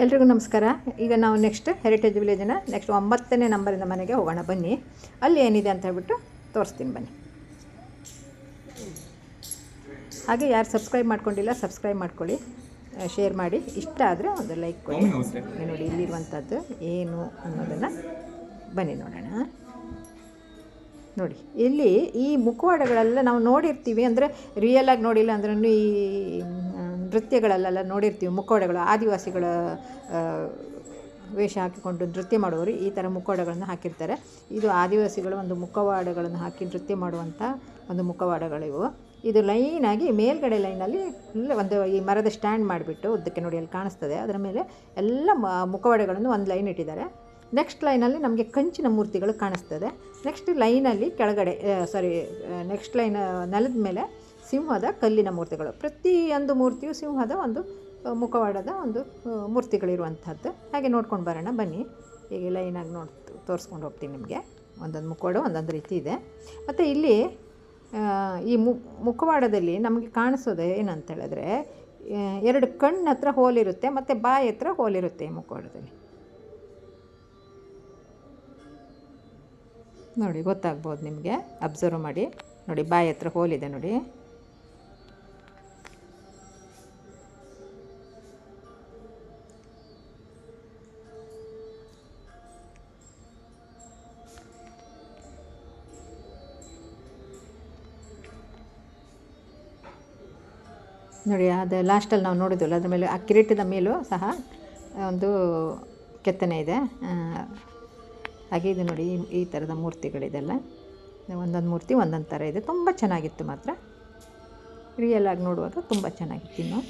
ಎಲ್ರಿಗೂ ನಮಸ್ಕಾರ. ಈಗ ನಾವು ನೆಕ್ಸ್ಟ್ ಹೆರಿಟೇಜ್ ವಿಲೇಜಿನ ನೆಕ್ಸ್ಟ್ 9ನೇ ನಂಬರಿಂದ ಮನೆಗೆ ಹೋಗೋಣ ಬನ್ನಿ. ಅಲ್ಲಿ ಏನಿದೆ ಅಂತ ಹೇಳ್ಬಿಟ್ಟು ತೋರಿಸ್ತೀನಿ ಬನ್ನಿ. ಹಾಗೆ ಯಾರು ಸಬ್ಸ್ಕ್ರೈಬ್ ಮಾಡ್ಕೊಂಡಿಲ್ಲ ಸಬ್ಸ್ಕ್ರೈಬ್ ಮಾಡ್ಕೊಳ್ಳಿ, ಶೇರ್ ಮಾಡಿ, ಇಷ್ಟ ಆದರೆ ಒಂದು ಲೈಕ್ ಕೊಡಿ. ನೋಡಿ ಇಲ್ಲಿರುವಂಥದ್ದು ಏನು ಅನ್ನೋದನ್ನು ಬನ್ನಿ ನೋಡೋಣ. ನೋಡಿ ಇಲ್ಲಿ ಈ ಮುಖವಾಡಗಳೆಲ್ಲ ನಾವು ನೋಡಿರ್ತೀವಿ, ಅಂದರೆ ರಿಯಲಾಗಿ ನೋಡಿಲ್ಲ ಅಂದ್ರೂ ಈ ನೃತ್ಯಗಳಲ್ಲೆಲ್ಲ ನೋಡಿರ್ತೀವಿ. ಮುಖವಾಡಗಳು ಆದಿವಾಸಿಗಳ ವೇಷ ಹಾಕಿಕೊಂಡು ನೃತ್ಯ ಮಾಡುವವರು ಈ ಥರ ಮುಖವಾಡಗಳನ್ನು ಹಾಕಿರ್ತಾರೆ. ಇದು ಆದಿವಾಸಿಗಳು ಒಂದು ಮುಖವಾಡಗಳನ್ನು ಹಾಕಿ ನೃತ್ಯ ಮಾಡುವಂಥ ಒಂದು ಮುಖವಾಡಗಳಿವು. ಇದು ಲೈನಾಗಿ ಮೇಲ್ಗಡೆ ಲೈನಲ್ಲಿ ಫುಲ್ ಒಂದು ಈ ಮರದ ಸ್ಟ್ಯಾಂಡ್ ಮಾಡಿಬಿಟ್ಟು ಉದ್ದಕ್ಕೆ ನೋಡಿ ಅಲ್ಲಿ ಕಾಣಿಸ್ತದೆ, ಅದರ ಮೇಲೆ ಎಲ್ಲ ಮುಖವಾಡಗಳನ್ನು ಒಂದು ಲೈನ್ ಇಟ್ಟಿದ್ದಾರೆ. ನೆಕ್ಸ್ಟ್ ಲೈನಲ್ಲಿ ನಮಗೆ ಕಂಚಿನ ಮೂರ್ತಿಗಳು ಕಾಣಿಸ್ತದೆ. ನೆಕ್ಸ್ಟ್ ಲೈನಲ್ಲಿ ಕೆಳಗಡೆ ನೆಕ್ಸ್ಟ್ ಲೈನ್ ನೆಲದ ಮೇಲೆ ಸಿಂಹದ ಕಲ್ಲಿನ ಮೂರ್ತಿಗಳು. ಪ್ರತಿಯೊಂದು ಮೂರ್ತಿಯು ಸಿಂಹದ ಒಂದು ಮುಖವಾಡದ ಒಂದು ಮೂರ್ತಿಗಳಿರುವಂಥದ್ದು. ಹಾಗೆ ನೋಡ್ಕೊಂಡು ಬರೋಣ ಬನ್ನಿ. ಈಗ ಲೈನಾಗಿ ತೋರಿಸ್ಕೊಂಡು ಹೋಗ್ತೀನಿ ನಿಮಗೆ. ಒಂದೊಂದು ಮುಖವಾಡ ಒಂದೊಂದು ರೀತಿ ಇದೆ. ಮತ್ತು ಇಲ್ಲಿ ಈ ಮುಖವಾಡದಲ್ಲಿ ನಮಗೆ ಕಾಣಿಸೋದು ಏನಂತ ಹೇಳಿದ್ರೆ, ಎರಡು ಕಣ್ಣು ಹತ್ರ ಹೋಲಿರುತ್ತೆ ಮತ್ತು ಬಾಯಿ ಹತ್ರ ಹೋಲಿರುತ್ತೆ. ಈ ಮುಖವಾಡದಲ್ಲಿ ನೋಡಿ ಗೊತ್ತಾಗ್ಬೋದು ನಿಮಗೆ, ಅಬ್ಸರ್ವ್ ಮಾಡಿ. ನೋಡಿ ಬಾಯಿ ಹತ್ರ ಹೋಲಿದೆ ನೋಡಿ. ನೋಡಿ ಅದು ಲಾಸ್ಟಲ್ಲಿ ನಾವು ನೋಡಿದ್ವಲ್ಲ, ಅದ್ರ ಮೇಲೆ ಆ ಕಿರೀಟದ ಮೇಲೂ ಸಹ ಒಂದು ಕೆತ್ತನೆ ಇದೆ. ಹಾಗೆ ಇದು ನೋಡಿ ಈ ಥರದ ಮೂರ್ತಿಗಳಿದೆಲ್ಲ, ಒಂದೊಂದು ಮೂರ್ತಿ ಒಂದೊಂದು ಥರ ಇದೆ. ತುಂಬ ಚೆನ್ನಾಗಿತ್ತು, ಮಾತ್ರ ರಿಯಲ್ ಆಗಿ ನೋಡುವಾಗ ತುಂಬ ಚೆನ್ನಾಗಿತ್ತು. ಇನ್ನು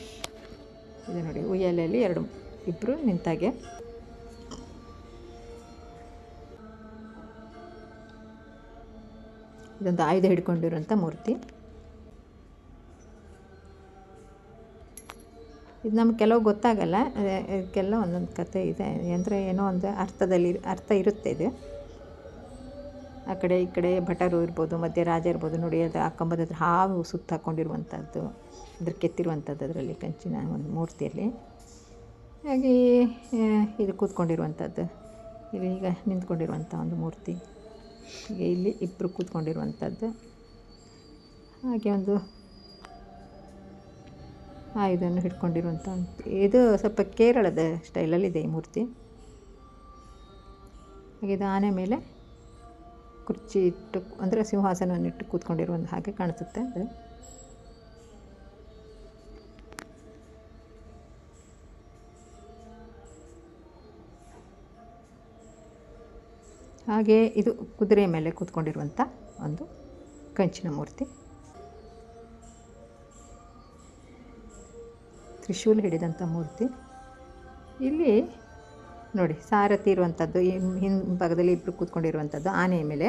ಇದು ನೋಡಿ ಉಯ್ಯಾಲೆಯಲ್ಲಿ ಇಬ್ಬರು ನಿಂತಾಗೆ. ಇದೊಂದು ಆಯುಧ ಹಿಡ್ಕೊಂಡಿರುವಂಥ ಮೂರ್ತಿ. ಇದು ನಮ್ಗೆ ಕೆಲವು ಗೊತ್ತಾಗಲ್ಲ, ಇದಕ್ಕೆಲ್ಲ ಒಂದೊಂದು ಕಥೆ ಇದೆ. ಅಂದರೆ ಏನೋ ಒಂದು ಅರ್ಥ ಇರುತ್ತೆ ಇದು. ಆ ಕಡೆ ಈ ಕಡೆ ಭಟರು ಇರ್ಬೋದು, ಮಧ್ಯೆ ರಾಜ ಇರ್ಬೋದು. ನೋಡಿ ಅದು ಆ ಕಂಬದ ಹತ್ರ ಹಾವು ಸುತ್ತ ಹಾಕ್ಕೊಂಡಿರುವಂಥದ್ದು, ಅದ್ರ ಕೆತ್ತಿರುವಂಥದ್ದು ಅದರಲ್ಲಿ ಕಂಚಿನ ಒಂದು ಮೂರ್ತಿಯಲ್ಲಿ. ಹಾಗೆ ಇದು ಕೂತ್ಕೊಂಡಿರುವಂಥದ್ದು, ಇಲ್ಲಿ ಈಗ ನಿಂತ್ಕೊಂಡಿರುವಂಥ ಒಂದು ಮೂರ್ತಿ. ಈಗ ಇಲ್ಲಿ ಇಬ್ಬರು ಕೂತ್ಕೊಂಡಿರುವಂಥದ್ದು. ಹಾಗೆ ಒಂದು ಇದನ್ನು ಹಿಡ್ಕೊಂಡಿರುವಂಥ ಇದು ಸ್ವಲ್ಪ ಕೇರಳದ ಸ್ಟೈಲಲ್ಲಿದೆ ಈ ಮೂರ್ತಿ. ಹಾಗೆ ಇದು ಆನೆ ಮೇಲೆ ಕುರ್ಚಿ ಇಟ್ಟು, ಅಂದರೆ ಸಿಂಹಾಸನವನ್ನು ಇಟ್ಟು ಕೂತ್ಕೊಂಡಿರುವಂಥ ಹಾಗೆ ಕಾಣಿಸುತ್ತೆ ಅದು. ಹಾಗೆ ಇದು ಕುದುರೆ ಮೇಲೆ ಕೂತ್ಕೊಂಡಿರುವಂಥ ಒಂದು ಕಂಚಿನ ಮೂರ್ತಿ. ತ್ರಿಶೂಲ್ ಹಿಡಿದಂಥ ಮೂರ್ತಿ. ಇಲ್ಲಿ ನೋಡಿ ಸಾರಥಿ ಇರುವಂಥದ್ದು, ಈ ಹಿಂಭಾಗದಲ್ಲಿ ಇಬ್ಬರು ಕೂತ್ಕೊಂಡಿರುವಂಥದ್ದು. ಆನೆ ಮೇಲೆ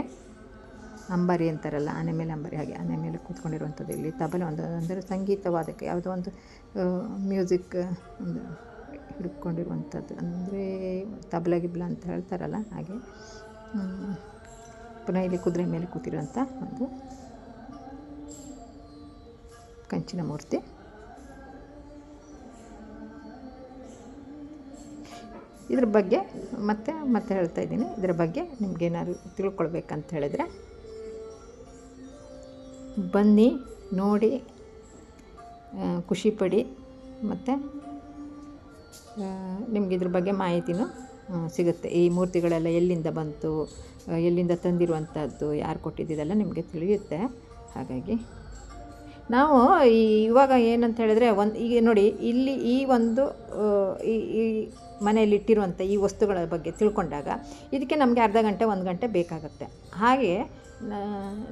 ಅಂಬಾರಿ ಅಂತಾರಲ್ಲ, ಆನೆ ಮೇಲೆ ಅಂಬಾರಿ, ಹಾಗೆ ಆನೆ ಮೇಲೆ ಕೂತ್ಕೊಂಡಿರುವಂಥದ್ದು. ಇಲ್ಲಿ ತಬಲ ಒಂದು, ಅಂದರೆ ಸಂಗೀತವಾದಕ್ಕೆ ಯಾವುದೋ ಒಂದು ಮ್ಯೂಸಿಕ್ ಒಂದು ಹಿಡ್ಕೊಂಡಿರುವಂಥದ್ದು, ಅಂದರೆ ತಬಲ ಗಿಬ್ಲ ಅಂತ ಹೇಳ್ತಾರಲ್ಲ ಹಾಗೆ. ಪುನಃ ಇಲ್ಲಿ ಕುದುರೆ ಮೇಲೆ ಕೂತಿರುವಂಥ ಒಂದು ಕಂಚಿನ ಮೂರ್ತಿ. ಇದ್ರ ಬಗ್ಗೆ ಮತ್ತೆ ಹೇಳ್ತಾ ಇದ್ದೀನಿ. ಇದರ ಬಗ್ಗೆ ನಿಮಗೇನಾದ್ರು ತಿಳ್ಕೊಳ್ಬೇಕಂತ ಹೇಳಿದರೆ ಬನ್ನಿ, ನೋಡಿ, ಖುಷಿಪಡಿ. ಮತ್ತು ನಿಮ್ಗೆ ಇದ್ರ ಬಗ್ಗೆ ಮಾಹಿತಿನೂ ಸಿಗುತ್ತೆ. ಈ ಮೂರ್ತಿಗಳೆಲ್ಲ ಎಲ್ಲಿಂದ ಬಂತು, ಎಲ್ಲಿಂದ ತಂದಿರುವಂಥದ್ದು, ಯಾರು ಕೊಟ್ಟಿದ್ದೆಲ್ಲ ನಿಮಗೆ ತಿಳಿಯುತ್ತೆ. ಹಾಗಾಗಿ ನಾವು ಇವಾಗ ಏನಂತ ಹೇಳಿದ್ರೆ, ಈಗ ನೋಡಿ ಇಲ್ಲಿ ಈ ಒಂದು ಈ ಮನೆಯಲ್ಲಿ ಇಟ್ಟಿರುವಂಥ ಈ ವಸ್ತುಗಳ ಬಗ್ಗೆ ತಿಳ್ಕೊಂಡಾಗ ಇದಕ್ಕೆ ನಮಗೆ ಅರ್ಧ ಗಂಟೆ 1 ಗಂಟೆ ಬೇಕಾಗುತ್ತೆ. ಹಾಗೆ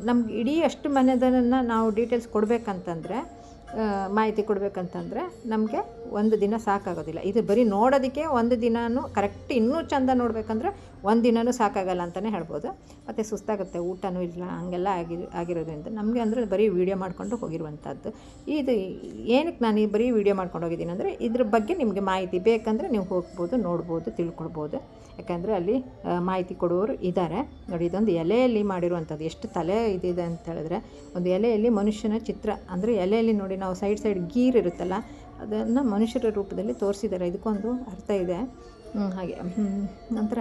ನಮ್ಗೆ ಇಡೀ ಅಷ್ಟು ಮನೆದನ್ನು ನಾವು ಡೀಟೇಲ್ಸ್ ಕೊಡಬೇಕಂತಂದರೆ, ಮಾಹಿತಿ ಕೊಡಬೇಕಂತಂದರೆ ನಮಗೆ 1 ದಿನ ಸಾಕಾಗೋದಿಲ್ಲ. ಇದು ಬರೀ ನೋಡೋದಕ್ಕೆ 1 ದಿನವೂ ಕರೆಕ್ಟ್, ಇನ್ನೂ ಚೆಂದ ನೋಡಬೇಕಂದ್ರೆ 1 ದಿನವೂ ಸಾಕಾಗಲ್ಲ ಅಂತಲೇ ಹೇಳ್ಬೋದು. ಮತ್ತು ಸುಸ್ತಾಗುತ್ತೆ, ಊಟನೂ ಇಲ್ಲ, ಹಂಗೆಲ್ಲ ಆಗಿರೋದ್ರಿಂದ ನಮಗೆ ಅಂದರೆ ಬರೀ ವೀಡಿಯೋ ಮಾಡ್ಕೊಂಡು ಹೋಗಿರುವಂಥದ್ದು. ಇದು ಏನಕ್ಕೆ ನಾನು ಈ ಬರೀ ವೀಡಿಯೋ ಮಾಡ್ಕೊಂಡು ಹೋಗಿದ್ದೀನಿ ಅಂದರೆ, ಇದ್ರ ಬಗ್ಗೆ ನಿಮಗೆ ಮಾಹಿತಿ ಬೇಕಂದರೆ ನೀವು ಹೋಗ್ಬೋದು, ನೋಡ್ಬೋದು, ತಿಳ್ಕೊಳ್ಬೋದು. ಯಾಕಂದರೆ ಅಲ್ಲಿ ಮಾಹಿತಿ ಕೊಡುವವರು ಇದ್ದಾರೆ. ನೋಡಿ ಇದೊಂದು ಎಲೆಯಲ್ಲಿ ಮಾಡಿರುವಂಥದ್ದು. ಎಷ್ಟು ತಲೆ ಇದಿದೆ ಅಂತ ಹೇಳಿದ್ರೆ, ಒಂದು ಎಲೆಯಲ್ಲಿ ಮನುಷ್ಯನ ಚಿತ್ರ, ಅಂದರೆ ಎಲೆಯಲ್ಲಿ ನೋಡಿ ನಾವು ಸೈಡ್ ಗೀರ್ ಇರುತ್ತಲ್ಲ, ಅದನ್ನು ಮನುಷ್ಯರ ರೂಪದಲ್ಲಿ ತೋರಿಸಿದ್ದಾರೆ. ಇದಕ್ಕೊಂದು ಅರ್ಥ ಇದೆ. ಹಾಗೆ ನಂತರ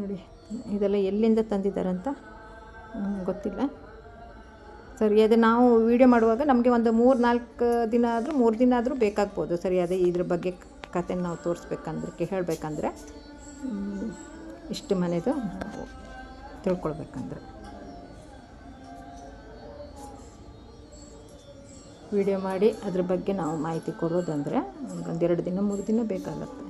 ನೋಡಿ, ಇದೆಲ್ಲ ಎಲ್ಲಿಂದ ತಂದಿದ್ದಾರಂತ ಗೊತ್ತಿಲ್ಲ ಸರಿಯಾದ. ನಾವು ವೀಡಿಯೋ ಮಾಡುವಾಗ ನಮಗೆ ಒಂದು 3 ದಿನ ಆದರೂ ಬೇಕಾಗ್ಬೋದು ಸರಿಯಾದ ಇದ್ರ ಬಗ್ಗೆ ಕತೆ ನಾವು ತೋರಿಸ್ಬೇಕಂದ್ರೆ ಹೇಳಬೇಕಂದ್ರೆ, ಇಷ್ಟು ಮನೆದು ನಾವು ತಿಳ್ಕೊಳ್ಬೇಕಂದ್ರೆ. ವೀಡಿಯೋ ಮಾಡಿ ಅದ್ರ ಬಗ್ಗೆ ನಾವು ಮಾಹಿತಿ ಕೊಡೋದಂದರೆ ಒಂದು 2 ದಿನ 3 ದಿನ ಬೇಕಾಗತ್ತೆ.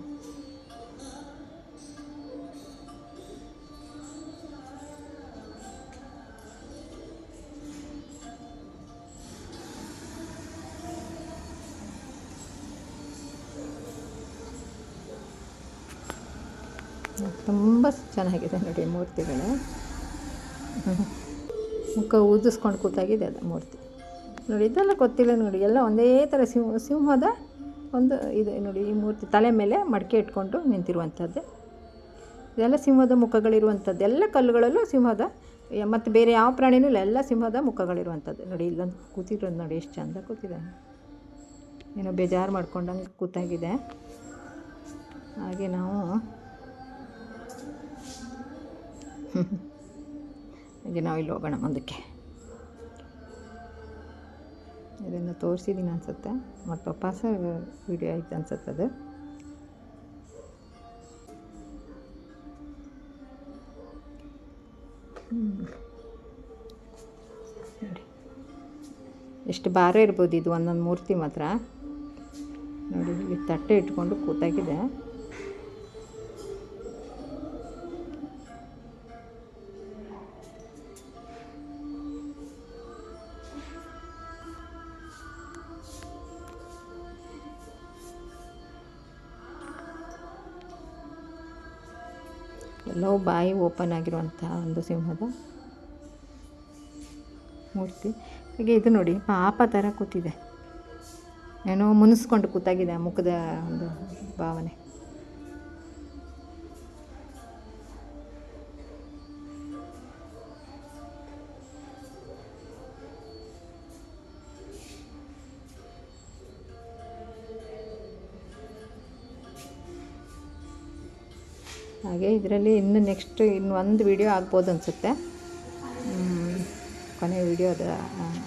ತುಂಬ ಚೆನ್ನಾಗಿದೆ ನೋಡಿ ಮೂರ್ತಿಗಳು. ಮುಖ ಊದಿಸ್ಕೊಂಡು ಕೂತಾಗಿದೆ ಅದು ಮೂರ್ತಿ ನೋಡಿ. ಇದೆಲ್ಲ ಗೊತ್ತಿಲ್ಲ ನೋಡಿ, ಎಲ್ಲ ಒಂದೇ ಥರ ಸಿಂಹದ ಒಂದು ಇದೆ ನೋಡಿ. ಈ ಮೂರ್ತಿ ತಲೆ ಮೇಲೆ ಮಡಿಕೆ ಇಟ್ಕೊಂಡು ನಿಂತಿರುವಂಥದ್ದು. ಇದೆಲ್ಲ ಸಿಂಹದ ಮುಖಗಳಿರುವಂಥದ್ದು. ಎಲ್ಲ ಕಲ್ಲುಗಳಲ್ಲೂ ಸಿಂಹದ, ಮತ್ತು ಬೇರೆ ಯಾವ ಪ್ರಾಣಿನೂ ಇಲ್ಲ, ಎಲ್ಲ ಸಿಂಹದ ಮುಖಗಳಿರುವಂಥದ್ದು ನೋಡಿ. ಇಲ್ಲೊಂದು ಕೂತಿರೋದು ನೋಡಿ, ಎಷ್ಟು ಚೆಂದ ಕೂತಿದೆ. ಏನೋ ಬೇಜಾರು ಮಾಡ್ಕೊಂಡಂಗೆ ಕೂತಾಗಿದೆ. ಹಾಗೆ ನಾವು ಇಲ್ಲಿ ಹೋಗೋಣ ಮುಂದಕ್ಕೆ. ಇದನ್ನು ತೋರಿಸಿದ್ದೀನಿ ಅನಿಸುತ್ತೆ, ಮತ್ತು ವಾಪಸ್ ವಿಡಿಯೋ ಆಯ್ತು ಅನ್ಸುತ್ತೆ ಅದು. ನೋಡಿ ಎಷ್ಟು ಭಾರ ಇರ್ಬೋದು ಇದು ಒಂದೊಂದು ಮೂರ್ತಿ ಮಾತ್ರ ನೋಡಿ. ಇಲ್ಲಿ ತಟ್ಟೆ ಇಟ್ಕೊಂಡು ಕೂತಾಗಿದೆ. ಎಲ್ಲವೂ ಬಾಯಿ ಓಪನ್ ಆಗಿರುವಂಥ ಒಂದು ಸಿಂಹದ ಮೂರ್ತಿ. ಹಾಗೆ ಇದು ನೋಡಿ, ಪಾಪ ಥರ ಕೂತಿದೆ, ಏನೋ ಮುನಿಸ್ಕೊಂಡು ಕೂತಾಗಿದೆ. ಮುಖದ ಒಂದು ಭಾವನೆ. ಹಾಗೆ ಇದರಲ್ಲಿ ಇನ್ನು ಒಂದು ವಿಡಿಯೋ ಆಗ್ಬೋದು ಅನಿಸುತ್ತೆ, ಕೊನೆ ವಿಡಿಯೋ ಅದು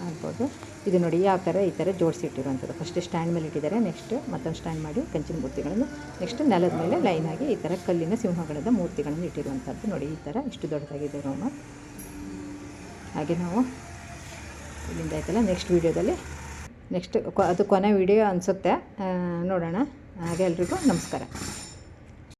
ಆಗ್ಬೋದು. ಇದು ನೋಡಿ ಯಾವ ಥರ ಈ ಥರ ಜೋಡಿಸಿಟ್ಟಿರುವಂಥದ್ದು. ಫಸ್ಟ್ ಸ್ಟ್ಯಾಂಡ್ ಮೇಲೆ ಇಟ್ಟಿದ್ದಾರೆ, ನೆಕ್ಸ್ಟ್ ಮತ್ತೊಂದು ಸ್ಟ್ಯಾಂಡ್ ಮಾಡಿ ಕಂಚಿನ ಮೂರ್ತಿಗಳನ್ನು, ನೆಕ್ಸ್ಟ್ ನೆಲದ ಮೇಲೆ ಲೈನಾಗಿ ಈ ಥರ ಕಲ್ಲಿನ ಸಿಂಹಗಳದ ಮೂರ್ತಿಗಳನ್ನು ಇಟ್ಟಿರುವಂಥದ್ದು ನೋಡಿ. ಈ ಥರ ಇಷ್ಟು ದೊಡ್ಡದಾಗಿದೆ ರೂಮ. ಹಾಗೆ ನಾವು ಇಲ್ಲಿಂದ ಆಯ್ತಲ್ಲ, ನೆಕ್ಸ್ಟ್ ವೀಡಿಯೋದಲ್ಲಿ ಅದು ಕೊನೆ ವಿಡಿಯೋ ಅನಿಸುತ್ತೆ, ನೋಡೋಣ. ಹಾಗೆ ಎಲ್ರಿಗೂ ನಮಸ್ಕಾರ.